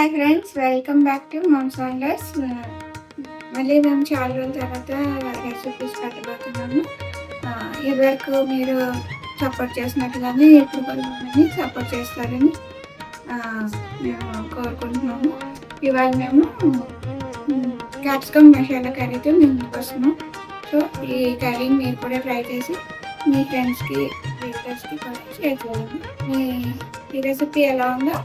Hi friends, welcome back to mom's wonders. మళ్ళీ మేము చాలా రోజుల తర్వాత రెసిపీస్ పెట్టబోతున్నాము. ఇదివరకు మీరు సపోర్ట్ చేసినట్టుగానే ఇప్పుడు కూడా మమ్మల్ని సపోర్ట్ చేస్తారని మేము కోరుకుంటున్నాము. ఇవాళ మేము క్యాప్సికమ్ మసాలా కర్రీతో మేము ముందుకు వస్తున్నాం. సో ఈ కర్రీని మీరు కూడా ట్రై చేసి మీ ఫ్రెండ్స్కి రిలేటివ్స్కి కూడా షేర్ చేయండి. ఈ రెసిపీ ఎలా ఉందో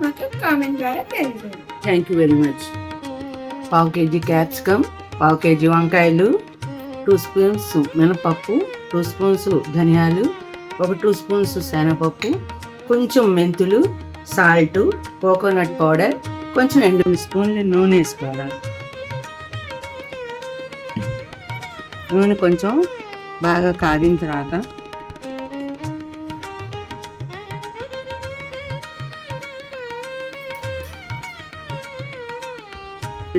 మాకు కామెంట్ ద్వారా తెలియజేయండి. Thank you very much. 1/2 kg capsicum, 1/2 kg వంకాయలు, 2 స్పూన్స్ మినపప్పు, 2 స్పూన్స్ ధనియాలు, 1 2 స్పూన్స్ శనగపప్పు, కొంచెం మెంతులు, సాల్ట్, కోకోనట్ పౌడర్, కొంచెం 2 స్పూన్లు నూనె వేసుకోవాలి. నూనె కొంచెం బాగా కాగిన తర్వాత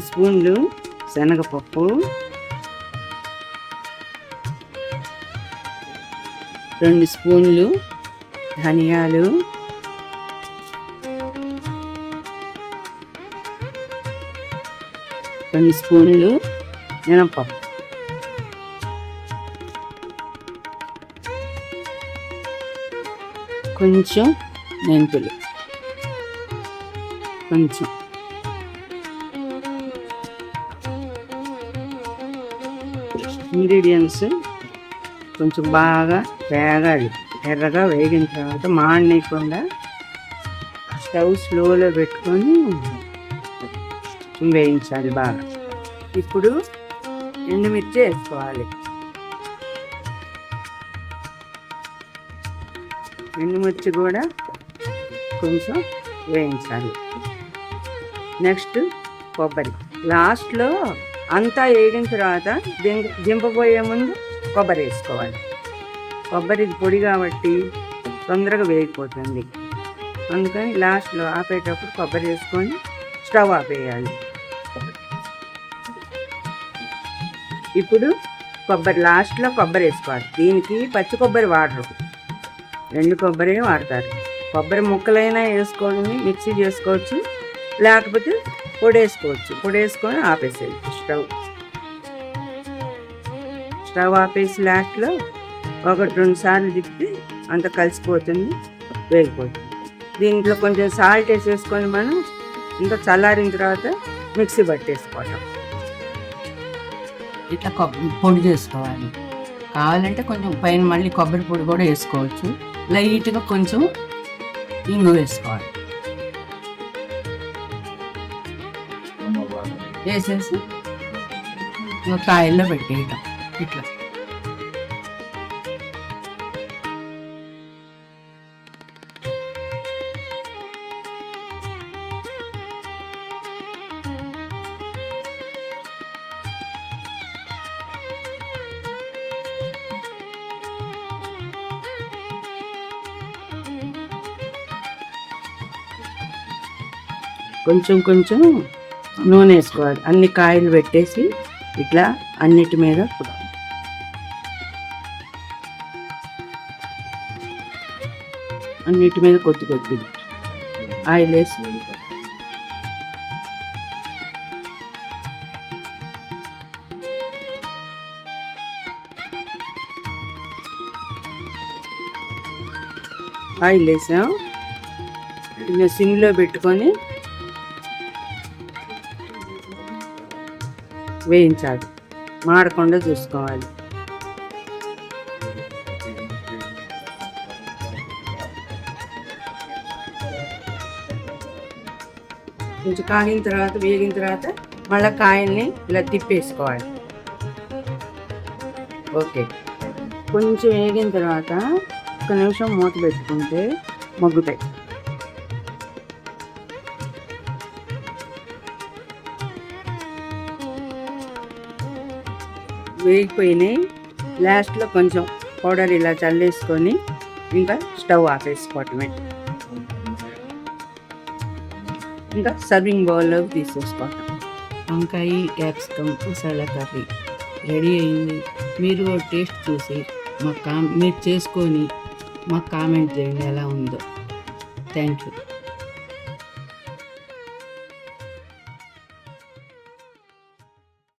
స్పూన్లు శనగపప్పు, 2 స్పూన్లు ధనియాలు, 2 స్పూన్లు మినపప్పు, కొంచెం మెంతులు, కొంచెం ఇంగ్రీడియంట్స్ కొంచెం బాగా వేగాలి. ఎర్రగా వేగిన తర్వాత మాడనీయకుండా స్టవ్ స్లోలో పెట్టుకొని వేయించాలి బాగా. ఇప్పుడు ఎండుమిర్చి వేసుకోవాలి. ఎండుమిర్చి కూడా కొంచెం వేయించాలి. నెక్స్ట్ కొబ్బరి. లాస్ట్లో అంతా వేగిన తర్వాత దింపబోయే ముందు కొబ్బరి వేసుకోవాలి. కొబ్బరి పొడి కాబట్టి తొందరగా వేగిపోతుంది. అందుకని లాస్ట్లో ఆపేటప్పుడు కొబ్బరి వేసుకొని స్టవ్ ఆపేయాలి. ఇప్పుడు లాస్ట్లో కొబ్బరి వేసుకోవాలి. దీనికి పచ్చి కొబ్బరి వాడరు, ఎండు కొబ్బరి వాడతారు. కొబ్బరి ముక్కలైనా వేసుకొని మిక్సీ చేసుకోవచ్చు, లేకపోతే పొడి వేసుకోవచ్చు. పొడి వేసుకొని ఆపేసేది. స్టవ్ ఆపేసి లాస్ట్లో 1-2 సార్లు తిప్పి అంత కలిసిపోతుంది, వేగిపోతుంది. దీంట్లో కొంచెం సాల్ట్ వేసేసుకొని మనం ఇంకా చల్లారిన తర్వాత మిక్సీ పట్టేసుకోవటం. ఇట్లా పొడి చేసుకోవాలి. కావాలంటే కొంచెం పైన మళ్ళీ కొబ్బరి పొడి కూడా వేసుకోవచ్చు. లైట్గా కొంచెం ఇంగు వేసుకోవాలి. వేసేసి కాయల్లో పెట్టేయటం ఇట్లా. కొంచెం కొంచెం నూనె వేసుకోవాలి. అన్ని కాయలు పెట్టేసి ఇట్లా అన్నిటి మీద కొద్ది కొద్దిగా ఆయిల్ వేసి ఆయిల్ వేసాం. సిమ్లో పెట్టుకొని వేయించాలి. మాడకుండా చూసుకోవాలి. కొంచెం కాగిన తర్వాత వేగిన తర్వాత మళ్ళీ కాయల్ని ఇలా తిప్పేసుకోవాలి. ఓకే, కొంచెం వేగిన తర్వాత 1 నిమిషం మూత పెట్టుకుంటే మగ్గుతాయి. వేగిపోయినాయి. లాస్ట్లో కొంచెం పౌడర్ ఇలా చల్లేసుకొని ఇంకా స్టవ్ ఆపేసుకోవటమే. ఇంకా సర్వింగ్ బౌల్లోకి తీసేసుకోవటం. వంకాయ క్యాప్సికమ్ మసాలా కర్రీ రెడీ అయింది. మీరు టేస్ట్ చూసి మీరు చేసుకొని మాకు కామెంట్ చేయండి ఎలా ఉందో. Thank you.